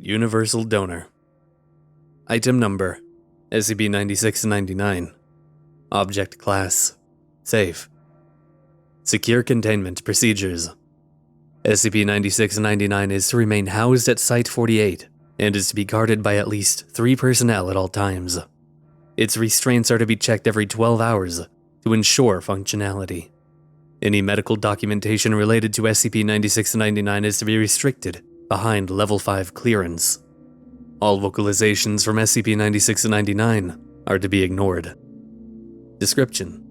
Universal Donor. Item Number: SCP-9699. Object Class: Safe. Secure Containment Procedures. SCP-9699 is to remain housed at Site-48 and is to be guarded by at least 3 personnel at all times. Its restraints are to be checked every 12 hours to ensure functionality. Any medical documentation related to SCP-9699 is to be restricted behind Level 5 clearance. All vocalizations from SCP-9699 are to be ignored. Description: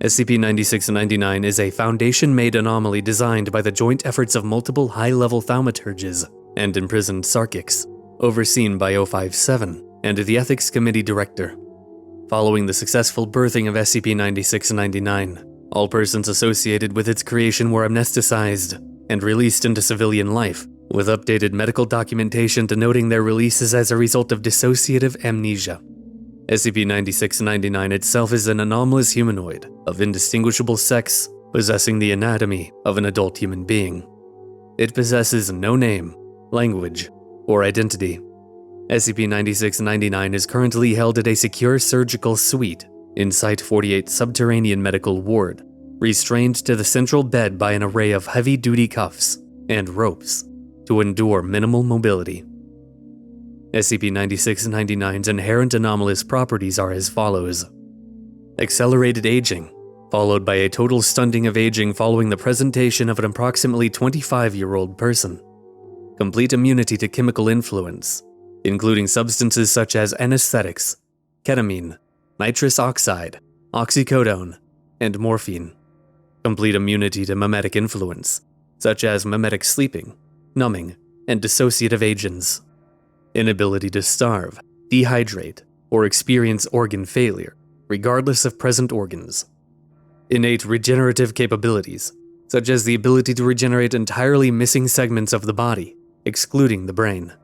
SCP-9699 is a Foundation-made anomaly designed by the joint efforts of multiple high-level thaumaturges and imprisoned Sarkics, overseen by 057 and the Ethics Committee Director. Following the successful birthing of SCP-9699, all persons associated with its creation were amnesticized and released into civilian life, with updated medical documentation denoting their releases as a result of dissociative amnesia. SCP-9699 itself is an anomalous humanoid of indistinguishable sex, possessing the anatomy of an adult human being. It possesses no name, language, or identity. SCP-9699 is currently held at a secure surgical suite in Site-48 Subterranean Medical Ward, restrained to the central bed by an array of heavy-duty cuffs and ropes to endure minimal mobility. SCP-9699's inherent anomalous properties are as follows: accelerated aging, followed by a total stunting of aging following the presentation of an approximately 25-year-old person. Complete immunity to chemical influence, including substances such as anesthetics, ketamine, nitrous oxide, oxycodone, and morphine. Complete immunity to mimetic influence, such as mimetic sleeping, numbing, and dissociative agents. Inability to starve, dehydrate, or experience organ failure, regardless of present organs. Innate regenerative capabilities, such as the ability to regenerate entirely missing segments of the body, excluding the brain.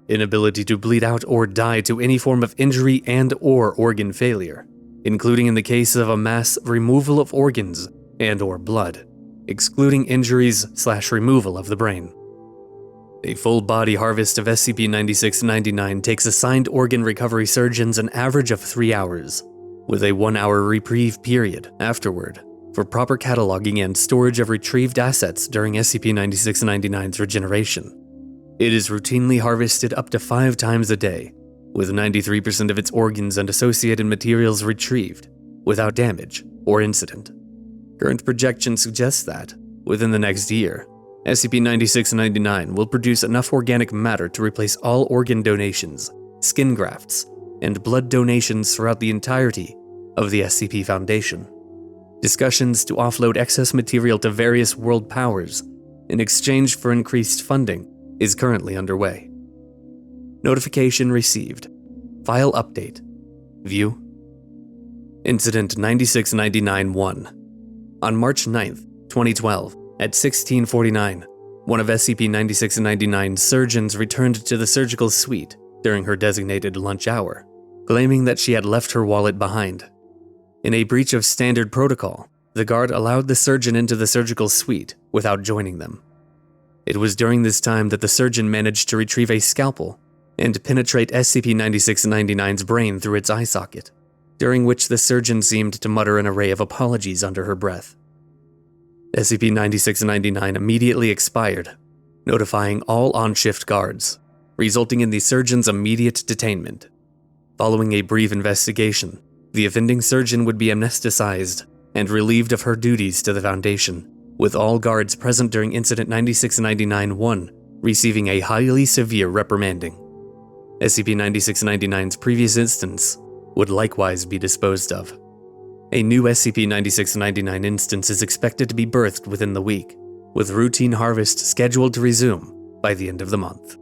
Inability to bleed out or die to any form of injury and/or organ failure, including in the case of a mass removal of organs and/or blood, excluding injuries/removal of the brain. A full body harvest of SCP-9699 takes assigned organ recovery surgeons an average of 3 hours, with a 1-hour reprieve period afterward for proper cataloging and storage of retrieved assets during SCP-9699's regeneration. It is routinely harvested up to 5 times a day, with 93% of its organs and associated materials retrieved without damage or incident. Current projections suggest that, within the next year, SCP-9699 will produce enough organic matter to replace all organ donations, skin grafts, and blood donations throughout the entirety of the SCP Foundation. Discussions to offload excess material to various world powers in exchange for increased funding is currently underway. Notification received. File update. View. Incident 9699-1. On March 9th, 2012, at 1649, one of SCP-9699's surgeons returned to the surgical suite during her designated lunch hour, claiming that she had left her wallet behind. In a breach of standard protocol, the guard allowed the surgeon into the surgical suite without joining them. It was during this time that the surgeon managed to retrieve a scalpel and penetrate SCP-9699's brain through its eye socket, during which the surgeon seemed to mutter an array of apologies under her breath. SCP-9699 immediately expired, notifying all on-shift guards, resulting in the surgeon's immediate detainment. Following a brief investigation, the offending surgeon would be amnesticized and relieved of her duties to the Foundation, with all guards present during Incident 9699-1 receiving a highly severe reprimanding. SCP-9699's previous instance would likewise be disposed of. A new SCP-9699 instance is expected to be birthed within the week, with routine harvest scheduled to resume by the end of the month.